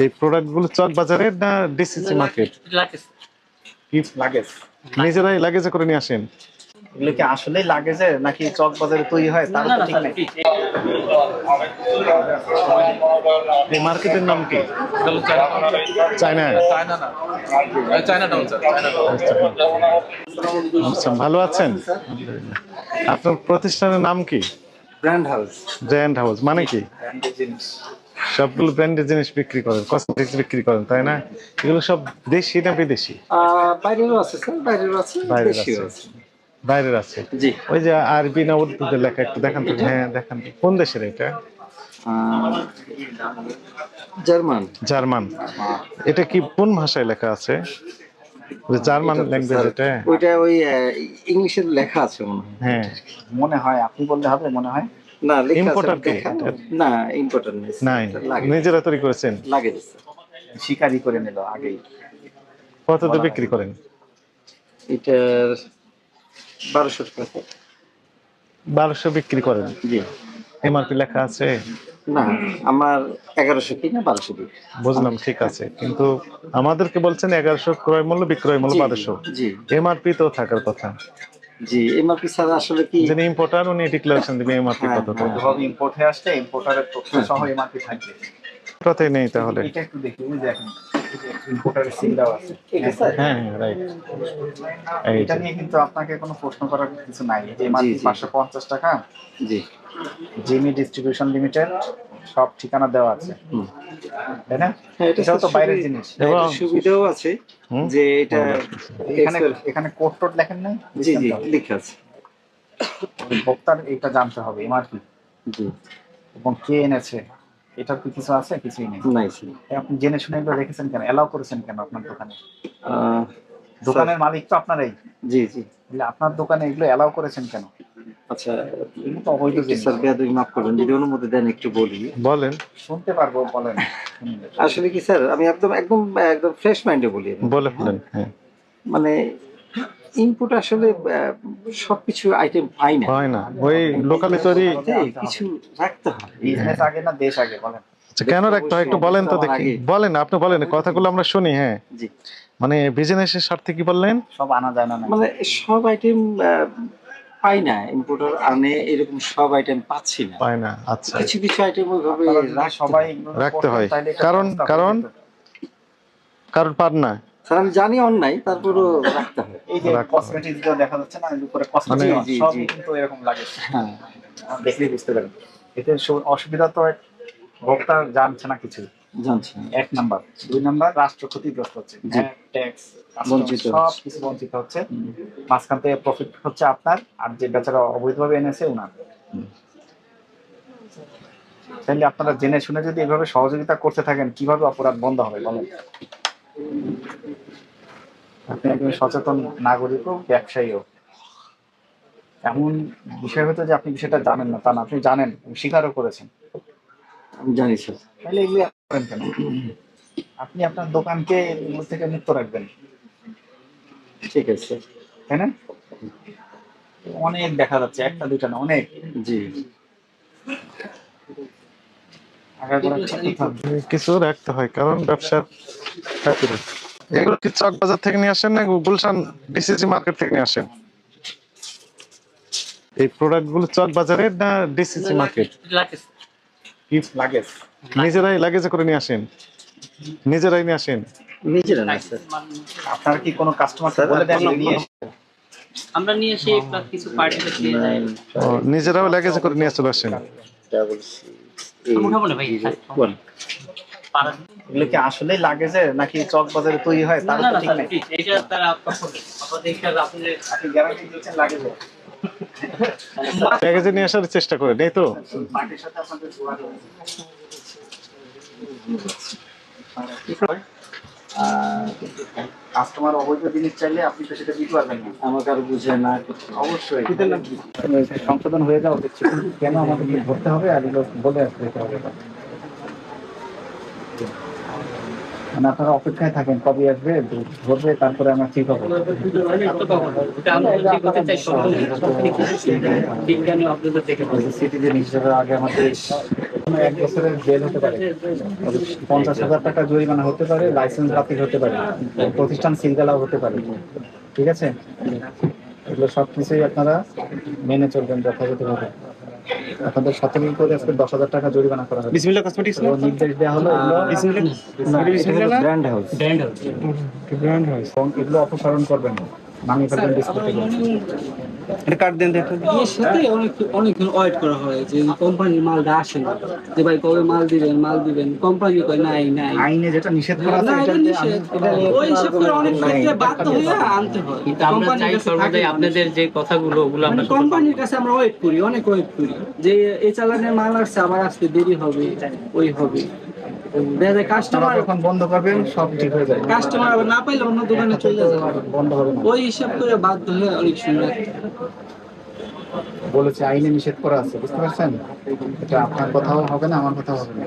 এই প্রোডাক্ট গুলো চক বাজারের না ডিসিসি মার্কেট? কি লাগেজ? নিজেরাই লাগেজে করে নিয়ে আসেন? এগুলো কি আসলেই লাগেজের নাকি চক বাজারে তৈরি হয় তার তো ঠিক নাই। এই মার্কেটের নাম কি? চায়না। আচ্ছা, ভালো আছেন? আপনার প্রতিষ্ঠানের নাম কি? Brand house. ব্র্যান্ড হাউস মানে কি? ব্র্যান্ডের জিনিস। সবগুলো ব্র্যান্ডের জিনিস বিক্রি করেন, কসমেটিক্স বিক্রি করেন, তাই না? এগুলো সব দেশি না বিদেশি? বাইরেরও আছে স্যার, বাইরেরও আছে, বাইরের দেশীয় আছে। আছে। বাইরের আছে। জি। ওই যে আরবি না উর্দুতে লেখা, একটু দেখান তো। হ্যাঁ দেখান তো। কোন দেশের এটা? জার্মান। জার্মান। এটা কি কোন ভাষায় লেখা আছে? জার্মান ল্যাঙ্গুয়েজ এটা? ওইটা ওই ইংলিশে লেখা আছে মনে হয়। হ্যাঁ মনে হয় আপনি বললে হবে মনে হয়। না লেখা আছে। ইম্পোর্টার কি? না ইম্পোর্টার নাই, নিজেরা তৈরি করেছেন? লাগে শিকারি করে নিল আগেই। কত দিয়ে বিক্রি করেন? এটার 1200 টাকা। 1200 বিক্রি করেন? জি। এমআরপি লেখা আছে? না আমার 1100 কিনা 1200 দিই। বুঝলাম, ঠিক আছে, কিন্তু আমাদেরকে বলছেন 1100 ক্রয় মূল্য, বিক্রয় মূল্য 1200। জি এমআরপি তো থাকার কথা। জি এমআরপি স্যার আসলে কি যিনি ইম্পোর্টার উনি ডিক্লারেশন দিবেন এমআরপি কত টাকা। বৈধভাবে ইম্পোর্ট হয়ে আসলে ইম্পোর্টারের তথ্য সহ এমআরপি থাকবে। কথাই নেই তাহলে। এটা একটু দেখি, ওই দেখেন ইম্পোর্টারের সিলটাও আছে। ঠিক আছে স্যার। হ্যাঁ রাইট। এটা নিয়ে কিন্তু আপনাকে কোনো প্রশ্ন করার কিছু নাই। যে এমআরপি 550 টাকা। জি। জিমি ডিস্ট্রিবিউশন লিমিটেড সব ঠিকানা দেওয়া আছে। তাই না? হ্যাঁ এটাও তো বাইরের জিনিস। এবং সুবিধাও আছে যে এটা এখানে কোড টোড লেখেন নাই? জি জি লেখা আছে। ভোক্তার এটা জানতে হবে এমআরপি। জি। এবং কে এনেছে এটার কি কিছু আছে? কিছুই নেই। নাই স্যার। আপনি জেনে শুনে এগুলো রেখেছেন কেন? এলাও করেছেন কেন আপনার দোকানে? দোকানের মালিক তো আপনারাই। জি জি। তাহলে আপনার দোকানে এগুলো এলাও করেছেন কেন? আচ্ছা এগুলো তো অবৈধ জিনিস। স্যার বেয়াদবি মাফ করবেন, যদি অনুমতি দেন একটু বলি। বলেন। শুনতে পারবো, বলেন। আসলে কি স্যার আমি একদম একদম একদম ফ্রেশ মাইন্ডে বলি। বলে ফেলেন। হ্যাঁ মানে ইনপুট আসলে সবকিছু আইটেম পাই না। হয় না, ওই লোকালি তৈরি কিছু রাখতে হয়। বিজনেস আগে না দেশ আগে বলেন? আচ্ছা, কেন রাখতে হয় একটু বলেন তো দেখি। বলেন, আপনি বলেন, কথাগুলো আমরা শুনি। হ্যাঁ জি। মানে বিজনেসের স্বার্থে কি বললেন? সব আনা যায় না, মানে সব আইটেম পাই না। ইম্পোর্টার আনে এরকম সব আইটেম পাচ্ছি না, পায় না। আচ্ছা, কিছু কিছু আইটেম ওইভাবে সবাই রাখতে হয়। কারণ কারণ কারণ পান না। স্যার আমি জানি অন্যায়, তারপরও রাখতে হয়। এই যে কসমেটিক্স গুলো দেখা যাচ্ছে না, এর উপরে কসমেটিক্স সব কিন্তু এরকম লাগে। হ্যাঁ দেখলেই বুঝতে পারেন। এতে অসুবিধা তো ভোক্তা জানছে না, কিছু জানছে না। 1 নাম্বার। 2 নাম্বার রাষ্ট্র ক্ষতিগ্রস্ত হচ্ছে। ট্যাক্স বঞ্চিত, সব কিছু বঞ্চিত হচ্ছে। মাঝখান থেকে প্রফিট হচ্ছে আপনার, আর যে বেচারা অবৈধভাবে এনেছে ওনার। তাহলে আপনারা জেনে শুনে যদি এভাবে সহযোগিতা করতে থাকেন, কিভাবে অপরাধ বন্ধ হবে বলেন? আপনি একজন সচেতন নাগরিকও ব্যবসায়ীও। এমন বিষয় হতো যে আপনি বিষয়টা জানেন না তা না, আপনি জানেন, স্বীকারও করেছেন। আমি জানি স্যার। তাহলে এগুলো করেন কেন? আপনি আপনার দোকানকে এগুলো থেকে মুক্ত রাখবেন। ঠিক আছে, তাই না? অনেক দেখা যাচ্ছে, একটা দুইটা না, অনেক। জি। কিছু রাখতে হয়, কারণ ব্যবসার খাতিরে। এগুলো কি চক বাজার থেকে নিয়ে আসেন না গুলশান ডিসিসি মার্কেট থেকে নিয়ে আসেন? এই প্রোডাক্ট গুলো চক বাজারের না ডিসিসি মার্কেট? কি লাগেজ? নিজেরাই লাগেজে করে নিয়ে আসেন? নিজেরাই নিয়ে আসেন? নিজেরা না স্যার। আপনার কি কোনো কাস্টমার বলে দেন নিয়ে আমরা নিয়ে এসে প্লাস কিছু পার্টিতে দিয়ে যাই। নিজেরাও লাগেজে করে নিয়ে চলে আসেন? মোটামুটি ভাই এগুলো কি আসলে লাগেজের নাকি চক বাজারে তৈরি হয় তার তো ঠিক নাই। এটা তারা আপনি গ্যারান্টি দিচ্ছেন লাগেজে? লাগেজে নিয়ে আসার চেষ্টা করেন, এই তো? পার্টির সাথে আপনাদের কাস্টমার অবৈধ জিনিস চাইলে আপনি তো সেটা দিতে পারবেন না। আমাকে আর বুঝে না। অবশ্যই সংশোধন হয়ে যাওয়া উচিত। কেন আমাদেরকে ধরতে হবে আর বলে আসতে হবে? মানে আপনারা অপেক্ষায় থাকেন কবে আসবে, ধরবে, তারপরে আমরা ঠিক হবো। এটা আমরা ঠিক হতে চাই বিজ্ঞানী আপনাদের দেখে সিটিজেন হিসেবে আগে আমাদের 1 বছরের জেল হতে পারে, 50,000 টাকা জরিমানা হতে পারে, লাইসেন্স বাতিল হতে পারে, প্রতিষ্ঠান সিলগালাও হতে পারে। ঠিক আছে, এগুলো সবকিছুই আপনারা মেনে চলবেন যথাযথভাবে। আপনাদের 17 করে আজকে 10,000 টাকা জরিমানা করা হবে। বিসমিল্লাহ কসমেটিক্স না? নির্দেশ দেওয়া হলো এগুলো ব্র্যান্ড হাউস। Brand house. এবং এগুলো অপসারণ করবেন না, নামিয়ে ফেলবেন ডিসপ্লে থেকে। এটা কার্ড দেন দেখো। এর সাথে অনেক ওয়েট করা হয় যে কোম্পানির মালটা আসে না, যে ভাই কবে মাল দিবেন, কোম্পানি কয় নাই নাই আইনে যেটা নিষেধ করা আছে না, এটা এটাতে নিষেধ। ওই হিসাব করে অনেক ক্ষেত্রে বাধ্য হয়ে আনতে হয়। কিন্তু আমরা চাই সর্বদাই আপনাদের যে কথাগুলো ওগুলো আমরা শুনতে কোম্পানির কাছে আমরা অনেক ওয়েট করি যে এই চালানের মাল আসছে, আবার আসতে দেরি হবে, ওই হবে, দেখা যায় আপনারা কাস্টমার যখন বন্ধ করবেন সব ঠিক হয়ে যাবে, আবার না পাইলে অন্য দোকানে চলে যাবে, বন্ধ হবে না। ওই হিসাব করে বাধ্য হয়ে অনেক সময় বলেছে আইনে নিষেধ করা আছে, বুঝতে পারছেন? এটা আপনার কথাও হবে না, আমার কথাও হবে না।